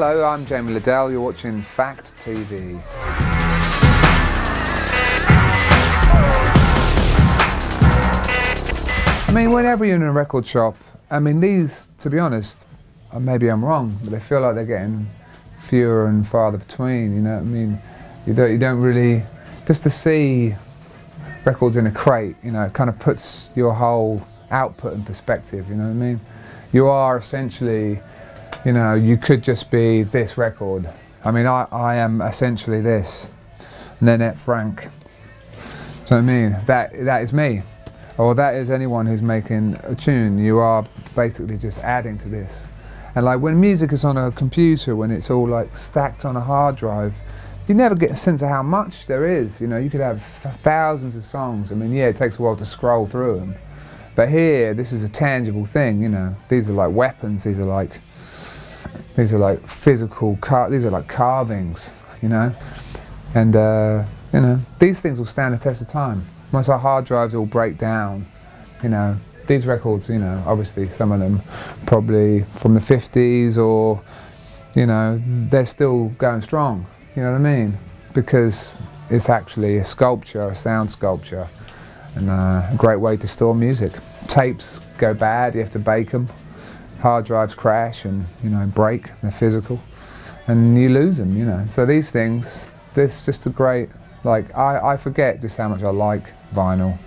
Hello, I'm Jamie Lidell, you're watching Fact TV. I mean, whenever you're in a record shop, I mean these, to be honest, maybe I'm wrong, but I feel like they're getting fewer and farther between, you know what I mean? You don't really, just to see records in a crate, you know, it kind of puts your whole output in perspective, you know what I mean? You are essentially, you know, you could just be this record. I mean, I am essentially this, Nanette Frank. So I mean, that is me, or that is anyone who's making a tune. You are basically just adding to this. And like when music is on a computer, when it's all like stacked on a hard drive, you never get a sense of how much there is. You know, you could have thousands of songs. I mean, yeah, it takes a while to scroll through them. But here, this is a tangible thing, you know. These are like weapons, these are like physical, these are like carvings, you know. And, you know, these things will stand the test of time. Once our hard drives all break down, you know, these records, you know, obviously some of them probably from the 50s or, you know, they're still going strong, you know what I mean? Because it's actually a sculpture, a sound sculpture, and a great way to store music. Tapes go bad, you have to bake them. Hard drives crash and, you know, break, they're physical, and you lose them, you know. So these things, this just a great, like, I forget just how much I like vinyl,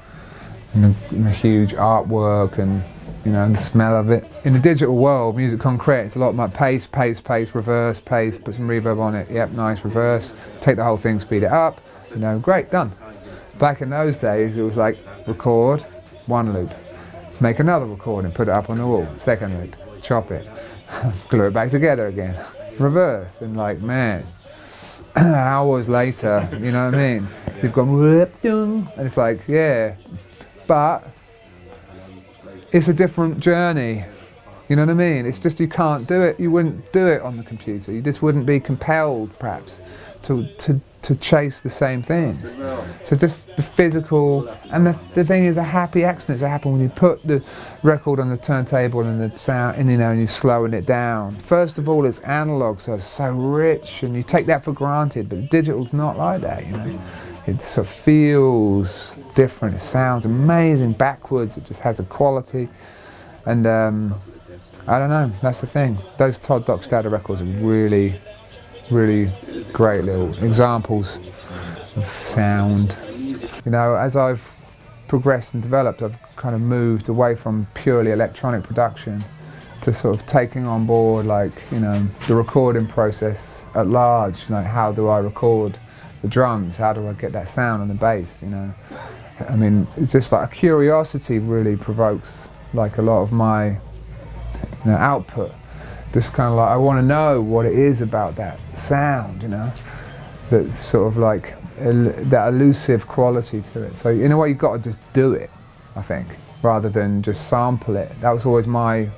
and the huge artwork and, you know, the smell of it. In the digital world, music concrete, it's a lot like paste, paste, paste, reverse, paste, put some reverb on it, yep, nice, reverse, take the whole thing, speed it up, you know, great, done. Back in those days, it was like, record, one loop, make another recording, put it up on the wall, second loop, chop it, glue it back together again, reverse, and like, man, hours later, you know what I mean? You've gone, and it's like, yeah, but it's a different journey, you know what I mean? It's just you can't do it, you wouldn't do it on the computer, you just wouldn't be compelled, perhaps, to chase the same things. So just the physical, and the thing is, the happy accidents that happen when you put the record on the turntable and the sound, and you know, and you're slowing it down. First of all, it's analog, so it's so rich, and you take that for granted, but digital's not like that, you know. It sort of feels different, it sounds amazing backwards, it just has a quality, and I don't know, that's the thing. Those Todd Dockstader records are really great little examples of sound. You know, as I've progressed and developed, I've kind of moved away from purely electronic production to sort of taking on board, like, you know, the recording process at large. Like, how do I record the drums? How do I get that sound on the bass, you know? I mean, it's just like a curiosity really provokes like a lot of my, you know, output. Just kind of like, I want to know what it is about that sound, you know, that's sort of like that elusive quality to it. So in a way, you've got to just do it, I think, rather than just sample it. That was always my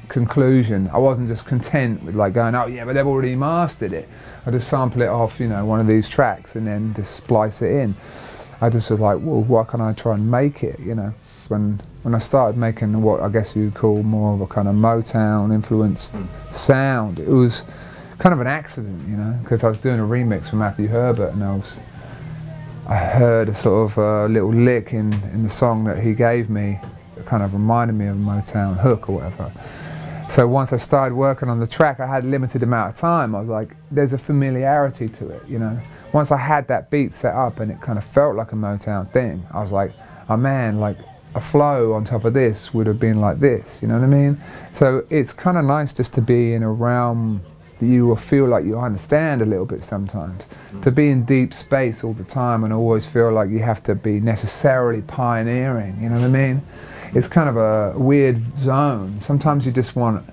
conclusion. I wasn't just content with like going, oh yeah, but they've already mastered it. I just sample it off, you know, one of these tracks and then just splice it in. I just was like, well, why can't I try and make it, you know? When I started making what I guess you'd call more of a kind of Motown influenced sound, it was kind of an accident, you know, because I was doing a remix for Matthew Herbert, and I heard a sort of little lick in the song that he gave me that kind of reminded me of a Motown hook or whatever. So once I started working on the track, I had a limited amount of time. I was like, there's a familiarity to it, you know. Once I had that beat set up and it kind of felt like a Motown thing, I was like, oh man, like, a flow on top of this would have been like this, you know what I mean? So it's kind of nice just to be in a realm that you will feel like you understand a little bit sometimes. To be in deep space all the time and always feel like you have to be necessarily pioneering, you know what I mean? It's kind of a weird zone. Sometimes you just want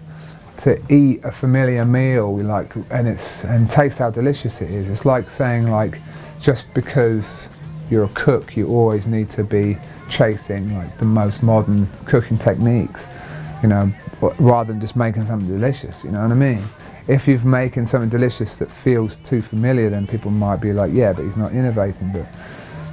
to eat a familiar meal, like, and taste how delicious it is. It's like saying, like, just because you're a cook, you always need to be chasing like the most modern cooking techniques, you know, rather than just making something delicious, you know what I mean? If you're making something delicious that feels too familiar, then people might be like, yeah, but he's not innovating, but,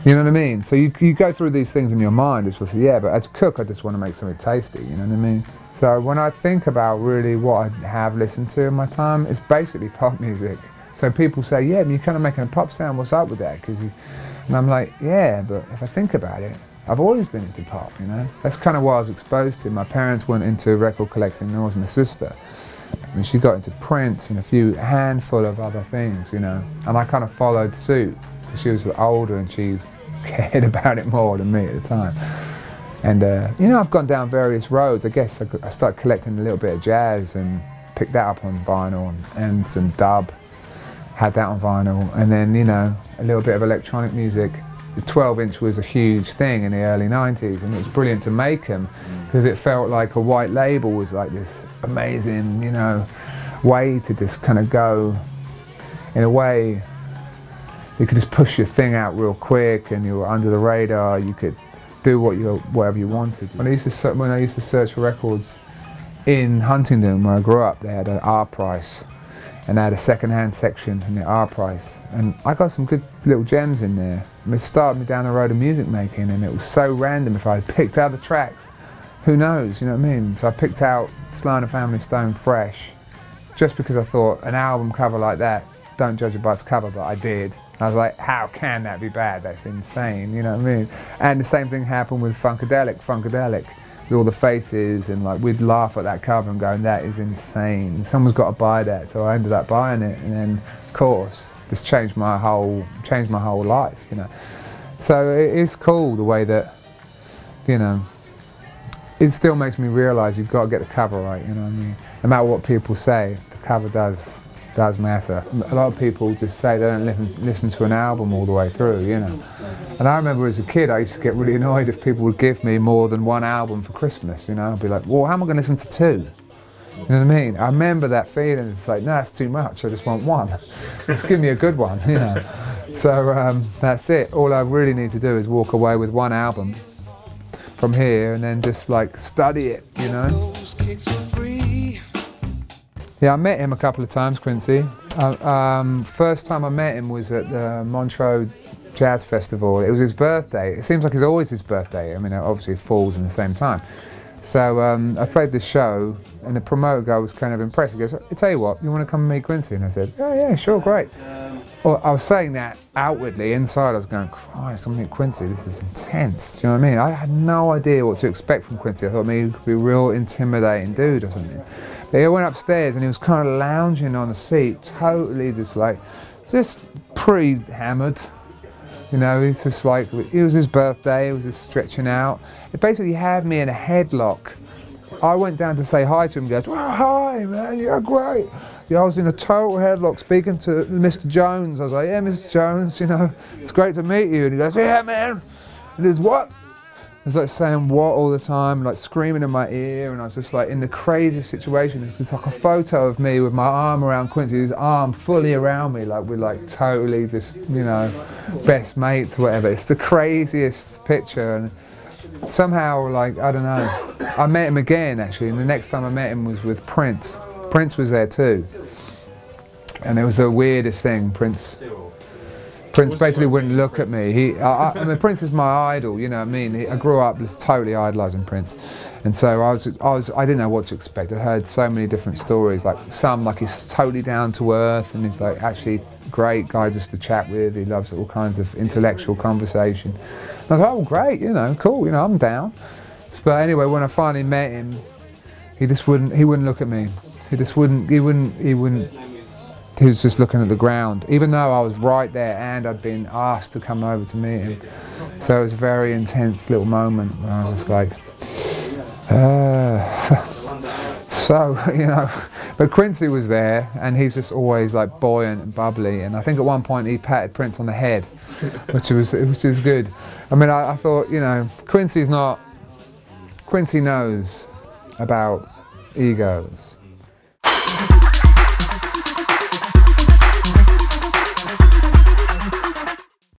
you know what I mean? So you go through these things in your mind, it's just, yeah, but as a cook, I just want to make something tasty, you know what I mean? So when I think about really what I have listened to in my time, it's basically pop music. So people say, yeah, but you're kind of making a pop sound, what's up with that? And I'm like, yeah, but if I think about it, I've always been into pop, you know? That's kind of what I was exposed to. My parents went into record collecting, and was my sister. And she got into Prince and a handful of other things, you know? And I kind of followed suit, because she was older and she cared about it more than me at the time. And, you know, I've gone down various roads. I guess I started collecting a little bit of jazz and picked that up on vinyl and some dub. Had that on vinyl, and then, you know, a little bit of electronic music. The 12-inch was a huge thing in the early 90s, and it was brilliant to make them because it felt like a white label was like this amazing, you know, way to just kind of go, in a way, you could just push your thing out real quick and you were under the radar, you could do whatever you wanted. When I used to search for records in Huntingdon, where I grew up, they had an R price. And they had a second-hand section in the R price. And I got some good little gems in there. And it started me down the road of music making, and it was so random. If I had picked out the tracks, who knows, you know what I mean? So I picked out Sly and the Family Stone Fresh, just because I thought an album cover like that, don't judge it by its cover, but I did. I was like, how can that be bad? That's insane, you know what I mean? And the same thing happened with Funkadelic. With all the faces, and like we'd laugh at that cover and go, that is insane. Someone's got to buy that, so I ended up buying it, and then, of course, just changed my whole life, you know. So it is cool the way that, you know, it still makes me realise you've got to get the cover right, you know what I mean. No matter what people say, the cover does matter. A lot of people just say they don't listen to an album all the way through, you know. And I remember as a kid, I used to get really annoyed if people would give me more than one album for Christmas, you know. I'd be like, well, how am I going to listen to two? You know what I mean? I remember that feeling. It's like, no, that's too much. I just want one. Just give me a good one, you know. So that's it. All I really need to do is walk away with one album from here and then just like study it, you know. Yeah, I met him a couple of times, Quincy. First time I met him was at the Montreux Jazz Festival. It was his birthday. It seems like it's always his birthday. I mean, obviously it falls in the same time. So I played this show, and the promoter guy was kind of impressed. He goes, I tell you what, you want to come and meet Quincy? And I said, oh yeah, sure, great. Well, I was saying that outwardly. Inside I was going, Christ, I'm going to meet Quincy, this is intense. Do you know what I mean? I had no idea what to expect from Quincy. I thought maybe he could be a real intimidating dude or something. But he went upstairs and he was kind of lounging on a seat, totally just like, just pre-hammered. You know, he's just like, it was his birthday, he was just stretching out. It basically had me in a headlock. I went down to say hi to him, he goes, oh, hi man, you're great. Yeah, I was in a total headlock speaking to Mr. Jones. I was like, yeah, Mr. Jones, you know, it's great to meet you. And he goes, yeah man. And he goes, what? I was like saying what all the time, like screaming in my ear, and I was just like in the craziest situation. It's just like a photo of me with my arm around Quincy, his arm fully around me, like we're like totally just, you know, best mates or whatever. It's the craziest picture, and somehow, like, I don't know, I met him again actually, and the next time I met him was with Prince. Prince was there too, and it was the weirdest thing. Prince basically wouldn't look at me. I mean, Prince is my idol, you know what I mean? I grew up just totally idolising Prince. And so I didn't know what to expect. I heard so many different stories, like some like he's totally down to earth and he's like actually a great guy just to chat with. He loves all kinds of intellectual conversation. And I was like, oh great, you know, cool, you know, I'm down. But anyway, when I finally met him, he wouldn't look at me. He was just looking at the ground, even though I was right there and I'd been asked to come over to meet him. So it was a very intense little moment where I was just like, so, you know. But Quincy was there, and he's just always like buoyant and bubbly, and I think at one point he patted Prince on the head, which is good. I mean, I thought, you know, Quincy knows about egos.